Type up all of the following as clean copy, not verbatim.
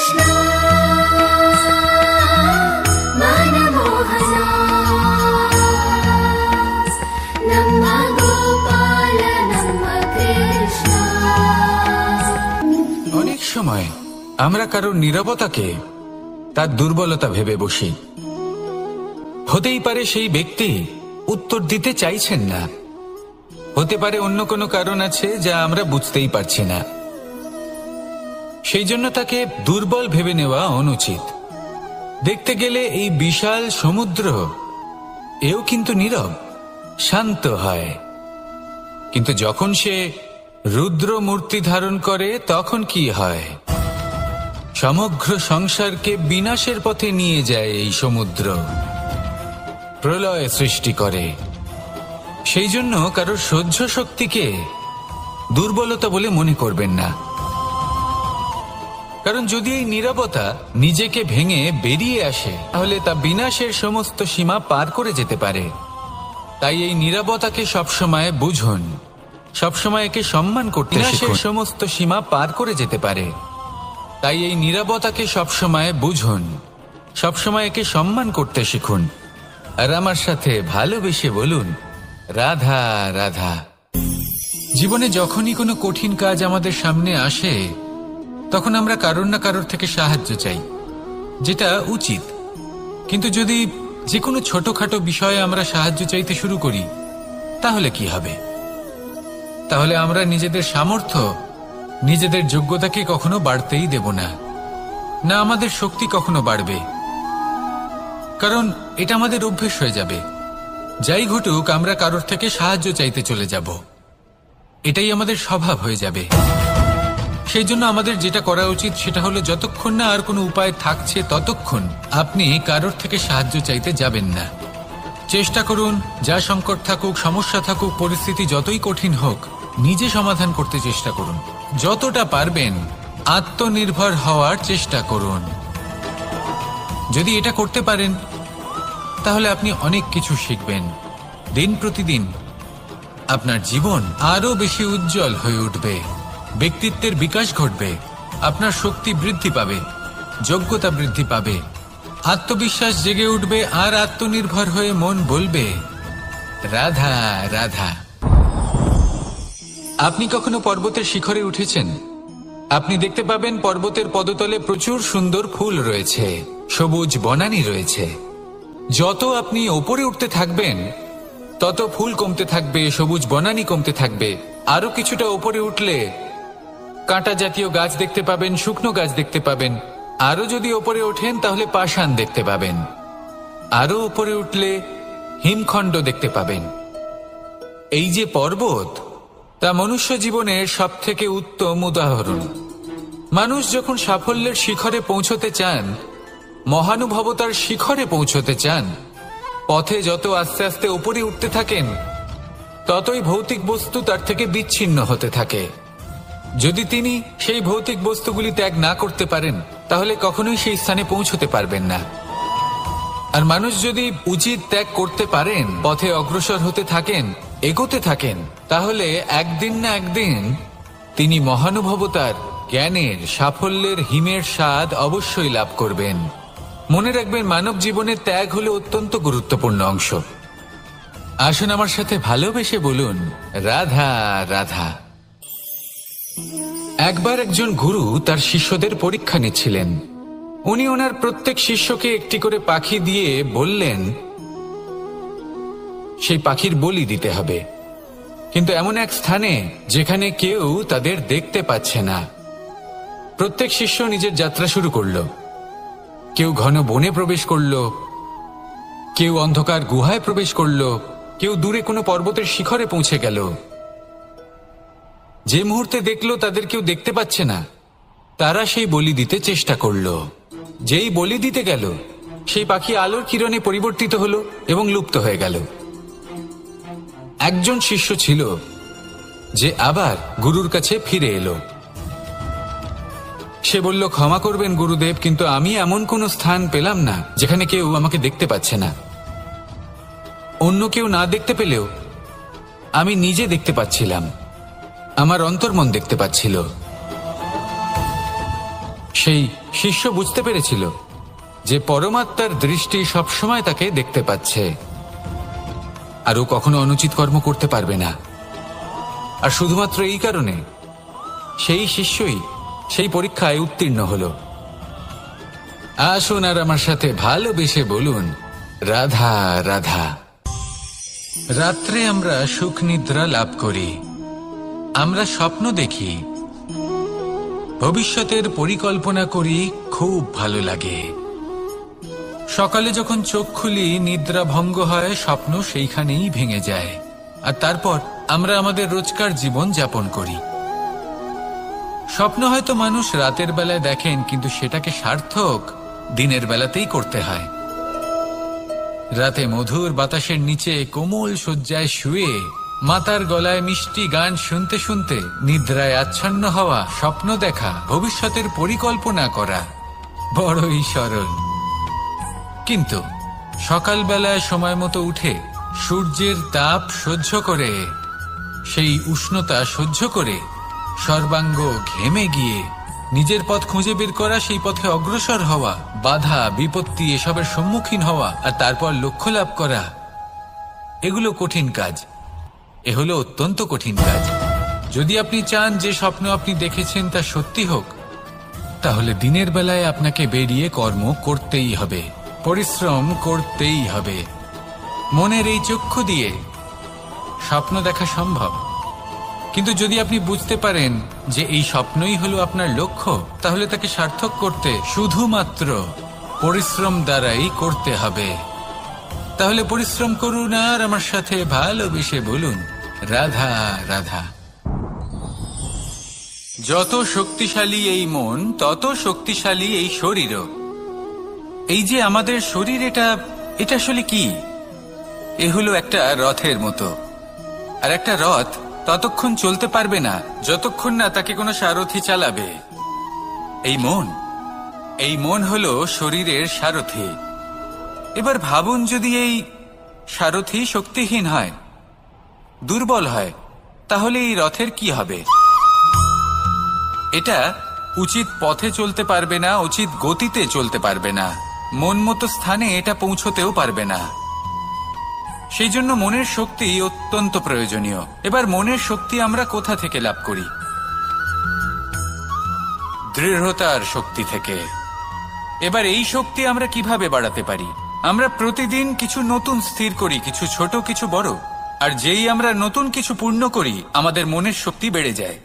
कृष्ण मनमोहना नम्म गोपाल नम्म कृष्ण। অনেক সময় আমরা কারোর নীরবতাকে তার দুর্বলতা ভেবে বসি। হতেই পারে সেই ব্যক্তি উত্তর দিতে চাইছেন না, হতে পারে অন্য কোনো কারণ আছে যা আমরা বুঝতেই পারছি না। সেই জন্য তাকে দুর্বল ভেবে নেওয়া অনুচিত। দেখতে গেলে এই বিশাল সমুদ্র এও কিন্তু নীরব, শান্ত হয়। কিন্তু যখন সে রুদ্র মূর্তি ধারণ করে তখন কি হয়? সমগ্র সংসারকে বিনাশের পথে নিয়ে যায় এই সমুদ্র, প্রলয় সৃষ্টি করে। সেই জন্য কারোর সহ্য শক্তিকে দুর্বলতা বলে মনে করবেন না। কারণ যদি এই নীরবতা নিজেকে ভেঙে বেরিয়ে আসে তাহলে তা বিনাশের সমস্ত সীমা পার করে যেতে পারে। তাই এই নীরবতাকে সবসময় বুঝুন, সবসময় একে সম্মান করতে শিখুন। বিনাশের সমস্ত সীমা পার করে যেতে পারে। তাই এই নীরবতাকে সবসময় বুঝুন, সবসময় একে সম্মান করতে শিখুন। আর আমার সাথে ভালোবেসে বলুন, রাধা রাধা। জীবনে যখনই কোনো কঠিন কাজ আমাদের সামনে আসে তখন আমরা কারোর না কারোর থেকে সাহায্য চাই, যেটা উচিত। কিন্তু যদি যে কোনো ছোটখাটো বিষয়ে আমরা সাহায্য চাইতে শুরু করি তাহলে কি হবে? তাহলে আমরা নিজেদের সামর্থ্য, নিজেদের যোগ্যতাকে কখনো বাড়তেই দেব না, না আমাদের শক্তি কখনো বাড়বে। কারণ এটা আমাদের অভ্যেস হয়ে যাবে। যাই ঘটুক আমরা কারোর থেকে সাহায্য চাইতে চলে যাব, এটাই আমাদের স্বভাব হয়ে যাবে। সেই জন্য আমাদের যেটা করা উচিত সেটা হলো যতক্ষণ না আর কোনো উপায় থাকছে ততক্ষণ আপনি কারোর থেকে সাহায্য চাইতে যাবেন না। চেষ্টা করুন, যা সংকট থাকুক, সমস্যা থাকুক, পরিস্থিতি যতই কঠিন হোক, নিজে সমাধান করতে চেষ্টা করুন। যতটা পারবেন আত্মনির্ভর হওয়ার চেষ্টা করুন। যদি এটা করতে পারেন তাহলে আপনি অনেক কিছু শিখবেন। দিন প্রতিদিন আপনার জীবন আরো বেশি উজ্জ্বল হয়ে উঠবে, ব্যক্তিত্বের বিকাশ ঘটবে, আপনার শক্তি বৃদ্ধি পাবে, যোগ্যতা বৃদ্ধি পাবে, আত্মবিশ্বাস জেগে উঠবে, আর আত্মনির্ভর হয়ে মন বলবে রাধা রাধা। আপনি কখনো পর্বতের শিখরে উঠেছেন? আপনি দেখতে পাবেন পর্বতের পদতলে প্রচুর সুন্দর ফুল রয়েছে, সবুজ বনানী রয়েছে। যত আপনি ওপরে উঠতে থাকবেন তত ফুল কমতে থাকবে, সবুজ বনানী কমতে থাকবে। আরো কিছুটা ওপরে উঠলে কাঁটা জাতীয় গাছ দেখতে পাবেন, শুকনো গাছ দেখতে পাবেন। আরো যদি ওপরে ওঠেন তাহলে পাষাণ দেখতে পাবেন। আরো ওপরে উঠলে হিমখণ্ড দেখতে পাবেন। এই যে পর্বত, তা মনুষ্য জীবনের সব থেকে উত্তম উদাহরণ। মানুষ যখন সাফল্যের শিখরে পৌঁছতে চান, মহানুভবতার শিখরে পৌঁছতে চান, পথে যত আস্তে আস্তে উপরে উঠতে থাকেন ততই ভৌতিক বস্তু তার থেকে বিচ্ছিন্ন হতে থাকে। যদি তিনি সেই ভৌতিক বস্তুগুলি ত্যাগ না করতে পারেন তাহলে কখনোই সেই স্থানে পৌঁছতে পারবেন না। আর মানুষ যদি উচিত ত্যাগ করতে পারেন, পথে অগ্রসর হতে থাকেন, এগোতে থাকেন, তাহলে একদিন না একদিন তিনি মহানুভবতার, জ্ঞানের, সাফল্যের হিমের স্বাদ অবশ্যই লাভ করবেন। মনে রাখবেন, মানব জীবনের ত্যাগ হলো অত্যন্ত গুরুত্বপূর্ণ অংশ। আসুন আমার সাথে ভালোবেসে বলুন, রাধা রাধা। একবার একজন গুরু তার শিষ্যদের পরীক্ষা নিচ্ছিলেন। উনি ওনার প্রত্যেক শিষ্যকে একটি করে পাখি দিয়ে বললেন সেই পাখির বলি দিতে হবে, কিন্তু এমন এক স্থানে যেখানে কেউ তাদের দেখতে পাচ্ছে না। প্রত্যেক শিষ্য নিজের যাত্রা শুরু করলো। কেউ ঘন বনে প্রবেশ করলো, কেউ অন্ধকার গুহায় প্রবেশ করলো, কেউ দূরে কোনো পর্বতের শিখরে পৌঁছে গেল। যে মুহূর্তে দেখলো তাদের কেউ দেখতে পাচ্ছে না, তারা সেই বলি দিতে চেষ্টা করলো। যেই বলি দিতে গেল সেই পাখি আলোর কিরণে পরিবর্তিত হলো এবং লুপ্ত হয়ে গেল। একজন শিষ্য ছিল যে আবার গুরুর কাছে ফিরে এলো। সে বলল, ক্ষমা করবেন গুরুদেব, কিন্তু আমি এমন কোনো স্থান পেলাম না যেখানে কেউ আমাকে দেখতে পাচ্ছে না। অন্য কেউ না দেখতে পেলেও আমি নিজে দেখতে পাচ্ছিলাম, আমার অন্তর্মন দেখতে পাচ্ছিল। সেই শিষ্য বুঝতে পেরেছিল যে পরমাত্মার দৃষ্টি সবসময় তাকে দেখতে পাচ্ছে, আর ও কখনো অনুচিত কর্ম করতে পারবে না। আর শুধুমাত্র এই কারণে সেই শিষ্যই সেই পরীক্ষায় উত্তীর্ণ হল। আসুন আর আমার সাথে ভালোবেসে বলুন, রাধা রাধা। রাত্রে আমরা সুখ নিদ্রা লাভ করি, আমরা স্বপ্ন দেখি, ভবিষ্যতের পরিকল্পনা করি, খুব ভালো লাগে। সকালে যখন চোখ খুলি নিদ্রা ভঙ্গ হয়, স্বপ্ন সেইখানেই ভেঙে যায়, আর তারপর আমরা আমাদের রোজকার জীবন যাপন করি। স্বপ্ন হয়তো মানুষ রাতের বেলায় দেখেন, কিন্তু সেটাকে সার্থক দিনের বেলাতেই করতে হয়। রাতে মধুর বাতাসের নিচে কোমল শয্যায় শুয়ে মাতার গলায় মিষ্টি গান শুনতে শুনতে নিদ্রায় আচ্ছন্ন হওয়া, স্বপ্ন দেখা, ভবিষ্যতের পরিকল্পনা করা বড়ই সরল। কিন্তু সকালবেলায় সময় মতো উঠে সূর্যের তাপ সহ্য করে, সেই উষ্ণতা সহ্য করে সর্বাঙ্গ ঘেমে গিয়ে নিজের পথ খুঁজে বের করা, সেই পথে অগ্রসর হওয়া, বাধা বিপত্তি এসবের সম্মুখীন হওয়া, আর তারপর লক্ষ্য লাভ করা, এগুলো কঠিন কাজ। এ হলো অত্যন্ত কঠিন কাজ। যদি আপনি চান যে স্বপ্ন আপনি দেখেছেন তা সত্যি হোক, তাহলে দিনের বেলায় আপনাকে বেরিয়ে কর্ম করতেই হবে, পরিশ্রম করতেই হবে। মনের এই চক্ষু দিয়ে স্বপ্ন দেখা সম্ভব, কিন্তু যদি আপনি বুঝতে পারেন যে এই স্বপ্নই হলো আপনার লক্ষ্য, তাহলে তাকে সার্থক করতে শুধুমাত্র পরিশ্রম দ্বারাই করতে হবে। তাহলে পরিশ্রম করুন আর আমার সাথে ভালোবেসে বলুন, রাধা রাধা। যত শক্তিশালী এই মন, তত শক্তিশালী এই শরীরও। এই যে আমাদের শরীর, এটা আসলে কি? এ হলো একটা রথের মতো, আর একটা রথ ততক্ষণ চলতে পারবে না যতক্ষণ না তাকে কোনো সারথি চালাবে। এই মন হলো শরীরের সারথি। এবার ভাবুন, যদি এই সারথি শক্তিহীন হয়, দুর্বল হয়, তাহলে এই রথের কি হবে? এটা উচিত পথে চলতে পারবে না, উচিত গতিতে চলতে পারবে না, মন মতো স্থানে এটা পৌঁছতেও পারবে না। সেই জন্য মনের শক্তি অত্যন্ত প্রয়োজনীয়। এবার মনের শক্তি আমরা কোথা থেকে লাভ করি? দৃঢ়তার শক্তি থেকে। এবার এই শক্তি আমরা কিভাবে বাড়াতে পারি? আমরা প্রতিদিন কিছু নতুন স্থির করি, কিছু ছোট কিছু বড়, আর যেই আমরা নতুন কিছু পূর্ণ করি, আমাদের মনের শক্তি বেড়ে যায়।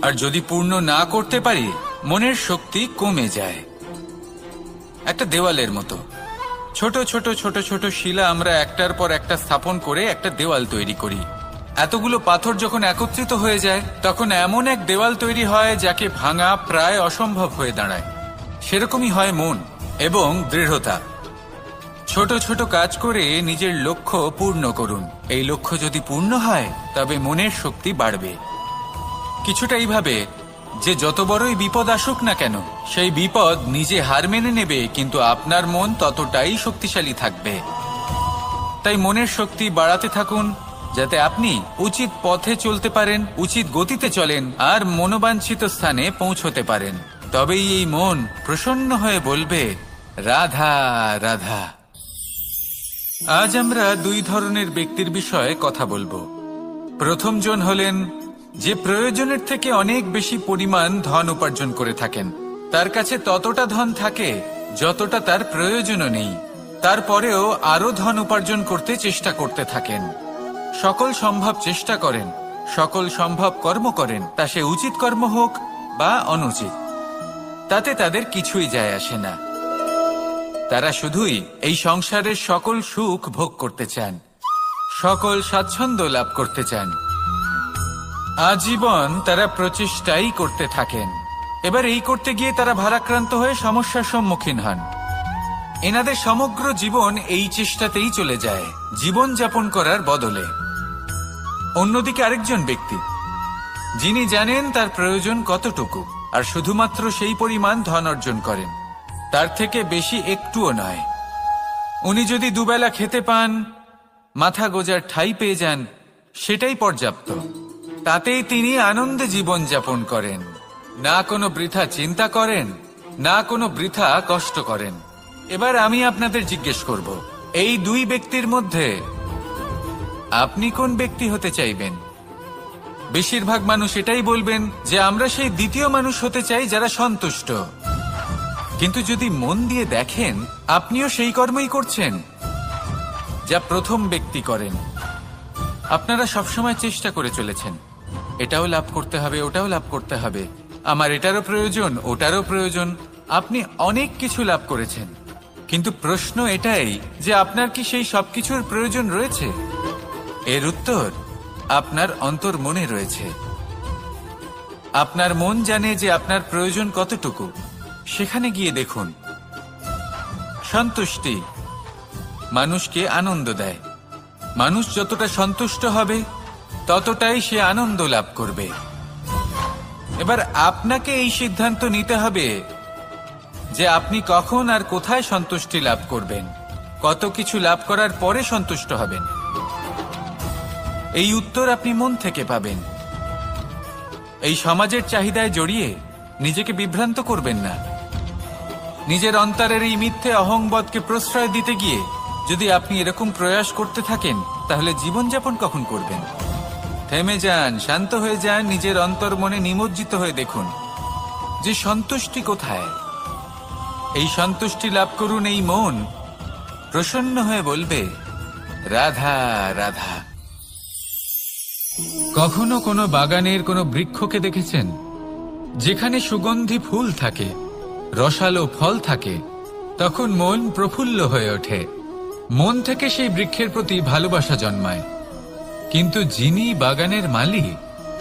আর যদি পূর্ণ না করতে পারি, মনের শক্তি কমে যায়। একটা দেওয়ালের মতো ছোট ছোট ছোট ছোট শিলা আমরা একটার পর একটা স্থাপন করে একটা দেওয়াল তৈরি করি। এতগুলো পাথর যখন একত্রিত হয়ে যায়, তখন এমন এক দেওয়াল তৈরি হয় যাকে ভাঙা প্রায় অসম্ভব হয়ে দাঁড়ায়। সেরকমই হয় মন এবং দৃঢ়তা। ছোট ছোট কাজ করে নিজের লক্ষ্য পূর্ণ করুন। এই লক্ষ্য যদি পূর্ণ হয়, তবে মনের শক্তি বাড়বে। কিছুটা এইভাবে যে যত বড়ই বিপদ আসুক না কেন, সেই বিপদ নিজে হার মেনে নেবে, কিন্তু আপনার মন ততটাই শক্তিশালী থাকবে। তাই মনের শক্তি বাড়াতে থাকুন, যাতে আপনি উচিত পথে চলতে পারেন, উচিত গতিতে চলেন, আর মনোবাঞ্ছিত স্থানে পৌঁছতে পারেন। তবেই এই মন প্রসন্ন হয়ে বলবে, রাধা রাধা। আজ আমরা দুই ধরনের ব্যক্তির বিষয়ে কথা বলবো। প্রথম জন হলেন যে প্রয়োজনের থেকে অনেক বেশি পরিমাণ ধন উপার্জন করে থাকেন। তার কাছে ততটা ধন থাকে যতটা তার প্রয়োজনও নেই, তারপরেও আরো ধন উপার্জন করতে চেষ্টা করতে থাকেন। সকল সম্ভব চেষ্টা করেন, সকল সম্ভব কর্ম করেন, তা সে উচিত কর্ম হোক বা অনুচিত, তাতে তাদের কিছুই যায় আসে না। তারা শুধুই এই সংসারের সকল সুখ ভোগ করতে চান, সকল স্বাচ্ছন্দ্য লাভ করতে চান। আজীবন তারা প্রচেষ্টাই করতে থাকেন। এবার এই করতে গিয়ে তারা ভারাক্রান্ত হয়ে সমস্যার সম্মুখীন হন। এনাদের সমগ্র জীবন এই চেষ্টাতেই চলে যায়, জীবন যাপন করার বদলে। অন্যদিকে আরেকজন ব্যক্তি, যিনি জানেন তার প্রয়োজন কতটুকু, আর শুধুমাত্র সেই পরিমাণ ধন অর্জন করেন, তার থেকে বেশি একটুও নয়। উনি যদি দুবেলা খেতে পান, মাথা গোজার ঠাঁই পেয়ে যান, সেটাই পর্যাপ্ত। তাতেই তিনি আনন্দে জীবন যাপন করেন, না কোনো বৃথা চিন্তা করেন, না কোনো বৃথা কষ্ট করেন। এবার আমি আপনাদের জিজ্ঞেস করব, এই দুই ব্যক্তির মধ্যে আপনি কোন ব্যক্তি হতে চাইবেন? বেশিরভাগ মানুষ এটাই বলবেন যে আমরা সেই দ্বিতীয় মানুষ হতে চাই যারা সন্তুষ্ট। কিন্তু যদি মন দিয়ে দেখেন, আপনিও সেই কর্মই করছেন যা প্রথম ব্যক্তি করেন। আপনারা সবসময় চেষ্টা করে চলেছেন, এটাও লাভ করতে হবে, ওটাও লাভ করতে হবে, আমার এটারও প্রয়োজন, ওটারও প্রয়োজন। আপনি অনেক কিছু লাভ করেছেন, কিন্তু প্রশ্ন এটাই যে আপনার কি সেই সবকিছুর প্রয়োজন রয়েছে? এর উত্তর আপনার অন্তর্মনে রয়েছে। আপনার মন জানে যে আপনার প্রয়োজন কতটুকু। সেখানে গিয়ে দেখুন। সন্তুষ্টি মানুষকে আনন্দ দেয়। মানুষ যতটা সন্তুষ্ট হবে ততটাই সে আনন্দ লাভ করবে। এবার আপনাকে এই সিদ্ধান্ত নিতে হবে যে আপনি কখন আর কোথায় সন্তুষ্টি লাভ করবেন, কত কিছু লাভ করার পরে সন্তুষ্ট হবেন। এই উত্তর আপনি মন থেকে পাবেন। এই সমাজের চাহিদায় জড়িয়ে নিজেকে বিভ্রান্ত করবেন না। নিজের অন্তরের এই মিথ্যে অহংবোধকে প্রশ্রয় দিতে গিয়ে যদি আপনি এরকম প্রয়াস করতে থাকেন, তাহলে জীবনযাপন কখন করবেন? থেমে যান, শান্ত হয়ে যান, নিজের অন্তর মনে নিমজ্জিত হয়ে দেখুন যে সন্তুষ্টি কোথায়। এই সন্তুষ্টি লাভ করুন। এই মন প্রসন্ন হয়ে বলবে, রাধা রাধা। কখনো কোনো বাগানের কোনো বৃক্ষকে দেখেছেন যেখানে সুগন্ধি ফুল থাকে, রসালো ফল থাকে? তখন মন প্রফুল্ল হয়ে ওঠে। মন থেকে সেই বৃক্ষের প্রতি ভালোবাসা জন্মায়। কিন্তু যিনি বাগানের মালিক,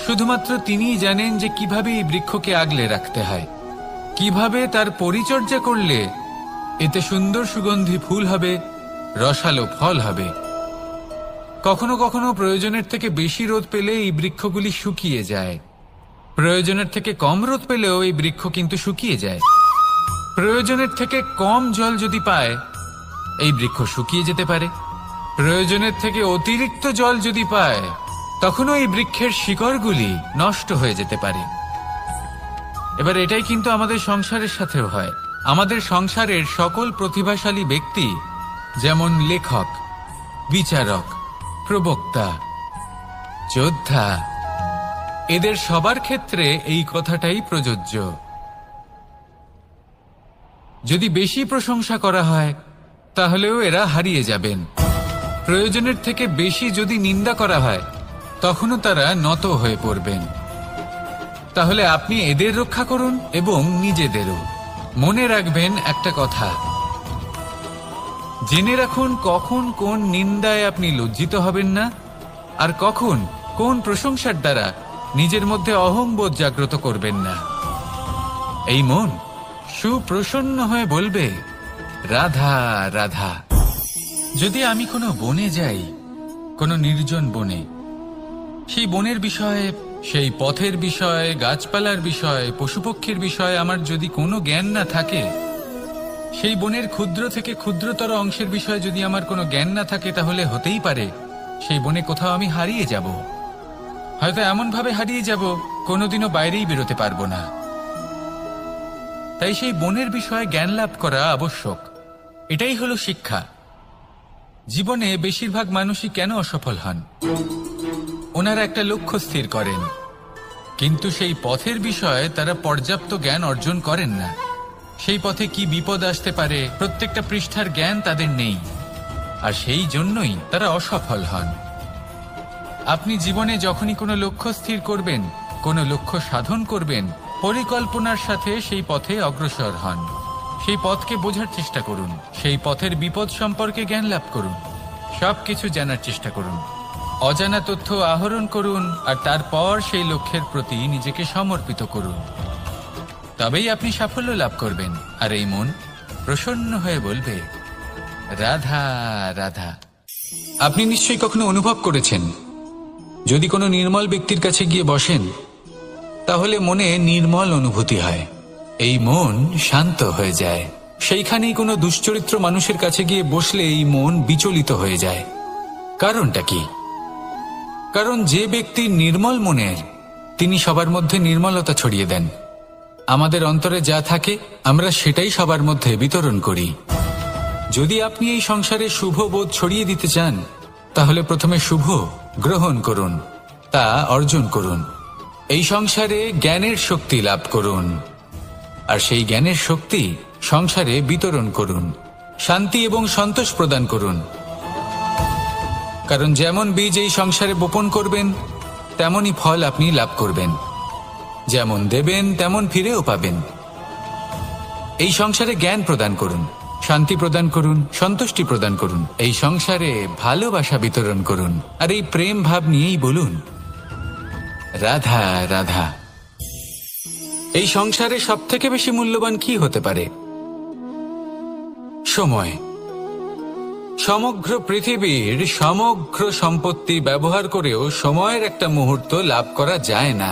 শুধুমাত্র তিনিই জানেন যে কিভাবে এই বৃক্ষকে আগলে রাখতে হয়, কিভাবে তার পরিচর্যা করলে এতে সুন্দর সুগন্ধি ফুল হবে, রসালো ফল হবে। কখনো কখনো প্রয়োজনের থেকে বেশি রোদ পেলে এই বৃক্ষগুলি শুকিয়ে যায়। প্রয়োজনের থেকে কম রোদ পেলেও এই বৃক্ষ কিন্তু শুকিয়ে যায়। প্রয়োজনের থেকে কম জল যদি পায়, এই বৃক্ষ শুকিয়ে যেতে পারে। প্রয়োজনের থেকে অতিরিক্ত জল যদি পায়, তখনও এই বৃক্ষের শিকড়গুলি নষ্ট হয়ে যেতে পারে। এবার এটাই কিন্তু আমাদের সংসারের সাথেও হয়। আমাদের সংসারের সকল প্রতিভাশালী ব্যক্তি, যেমন লেখক, বিচারক, প্রবক্তা, যোদ্ধা, এদের সবার ক্ষেত্রে এই কথাটাই প্রযোজ্য। যদি বেশি প্রশংসা করা হয়, তাহলেও এরা হারিয়ে যাবেন। প্রয়োজনের থেকে বেশি যদি নিন্দা করা হয়, তখনও তারা নত হয়ে পড়বেন। তাহলে আপনি এদের রক্ষা করুন এবং নিজেদেরও। মনে রাখবেন একটা কথা, জেনে রাখুন কখন কোন নিন্দায় আপনি লজ্জিত হবেন না, আর কখন কোন প্রশংসার দ্বারা নিজের মধ্যে অহংবোধ জাগ্রত করবেন না। এই মন সুপ্রসন্ন হয়ে বলবে, রাধা রাধা। যদি আমি কোনো বনে যাই, কোনো নির্জন বনে, সেই বনের বিষয়ে, সেই পথের বিষয়ে, গাছপালার বিষয়ে, পশুপক্ষীর বিষয়ে আমার যদি কোনো জ্ঞান না থাকে, সেই বনের ক্ষুদ্র থেকে ক্ষুদ্রতর অংশের বিষয়ে যদি আমার কোনো জ্ঞান না থাকে, তাহলে হতেই পারে সেই বনে কোথাও আমি হারিয়ে যাব। হয়তো এমনভাবে হারিয়ে যাব, কোনোদিনও বাইরেই বেরোতে পারবো না। তাই সেই বনের বিষয়ে জ্ঞান লাভ করা আবশ্যক। এটাই হলো শিক্ষা। জীবনে বেশিরভাগ মানুষই কেন অসফল হন? ওনারা একটা লক্ষ্য স্থির করেন, কিন্তু সেই পথের বিষয়ে তারা পর্যাপ্ত জ্ঞান অর্জন করেন না। সেই পথে কি বিপদ আসতে পারে প্রত্যেকটা পৃষ্ঠার জ্ঞান তাদের নেই, আর সেই জন্যই তারা অসফল হন। আপনি জীবনে যখনই কোনো লক্ষ্য স্থির করবেন, কোনো লক্ষ্য সাধন করবেন, পরিকল্পনার সাথে সেই পথে অগ্রসর হন। সেই পথকে বোঝার চেষ্টা করুন, সেই পথের বিপদ সম্পর্কে জ্ঞান লাভ করুন, সবকিছু জানার চেষ্টা করুন, অজানা তথ্য আহরণ করুন, আর তারপর সেই লক্ষ্যের প্রতি নিজেকে সমর্পিত করুন। তবেই আপনি সাফল্য লাভ করবেন। আর এই মন প্রসন্ন হয়ে বলবে, রাধা রাধা। আপনি নিশ্চয়ই কখনো অনুভব করেছেন, যদি কোনো নির্মল ব্যক্তির কাছে গিয়ে বসেন, তাহলে মনে নির্মল অনুভূতি হয়, এই মন শান্ত হয়ে যায়। সেইখানেই কোনো দুশ্চরিত্র মানুষের কাছে গিয়ে বসলে এই মন বিচলিত হয়ে যায়। কারণটা কি? কারণ যে ব্যক্তি নির্মল মনের, তিনি সবার মধ্যে নির্মলতা ছড়িয়ে দেন। আমাদের অন্তরে যা থাকে আমরা সেটাই সবার মধ্যে বিতরণ করি। যদি আপনি এই সংসারে শুভ বোধ ছড়িয়ে দিতে চান, তাহলে প্রথমে শুভ গ্রহণ করুন, তা অর্জন করুন। এই সংসারে জ্ঞানের শক্তি লাভ করুন, আর সেই জ্ঞানের শক্তি সংসারে বিতরণ করুন। শান্তি এবং সন্তোষ প্রদান করুন, কারণ যেমন বীজ এই সংসারে বপন করবেন তেমনই ফল আপনি লাভ করবেন। যেমন দেবেন তেমন ফিরেও পাবেন। এই সংসারে জ্ঞান প্রদান করুন, শান্তি প্রদান করুন, সন্তুষ্টি প্রদান করুন। এই সংসারে ভালোবাসা বিতরণ করুন, আর এই প্রেম ভাব নিয়েই বলুন রাধা রাধা। এই সংসারে সবথেকে বেশি মূল্যবান কি হতে পারে? সময়। সমগ্র পৃথিবীর সমগ্র সম্পত্তি ব্যবহার করেও সময়ের একটা মুহূর্ত লাভ করা যায় না,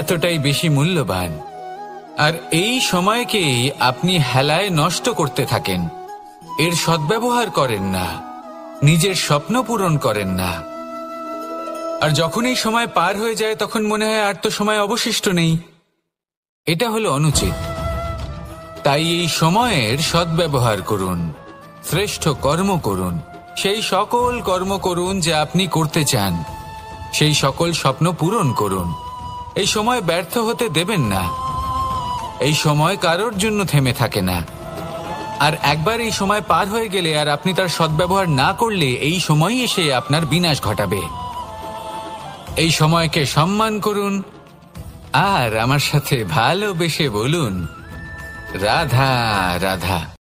এতটাই বেশি মূল্যবান। আর এই সময়কেই আপনি হেলায় নষ্ট করতে থাকেন, এর সদ্ব্যবহার করেন না, নিজের স্বপ্ন পূরণ করেন না। আর যখন এই সময় পার হয়ে যায় তখন মনে হয় আর তো সময় অবশিষ্ট নেই। এটা হলো অনুচিত। তাই এই সময়ের সদ্ব্যবহার করুন, শ্রেষ্ঠ কর্ম করুন, সেই সকল কর্ম করুন যা আপনি করতে চান, সেই সকল স্বপ্ন পূরণ করুন। এই সময় ব্যর্থ হতে দেবেন না। এই সময় কারোর জন্য থেমে থাকে না। আর একবার এই সময় পার হয়ে গেলে আর আপনি তার সদ্ব্যবহার না করলে এই সময়ই এসে আপনার বিনাশ ঘটাবে। এই সময়কে সম্মান করুন, আর আমার সাথে ভালোবেসে বলুন রাধা রাধা।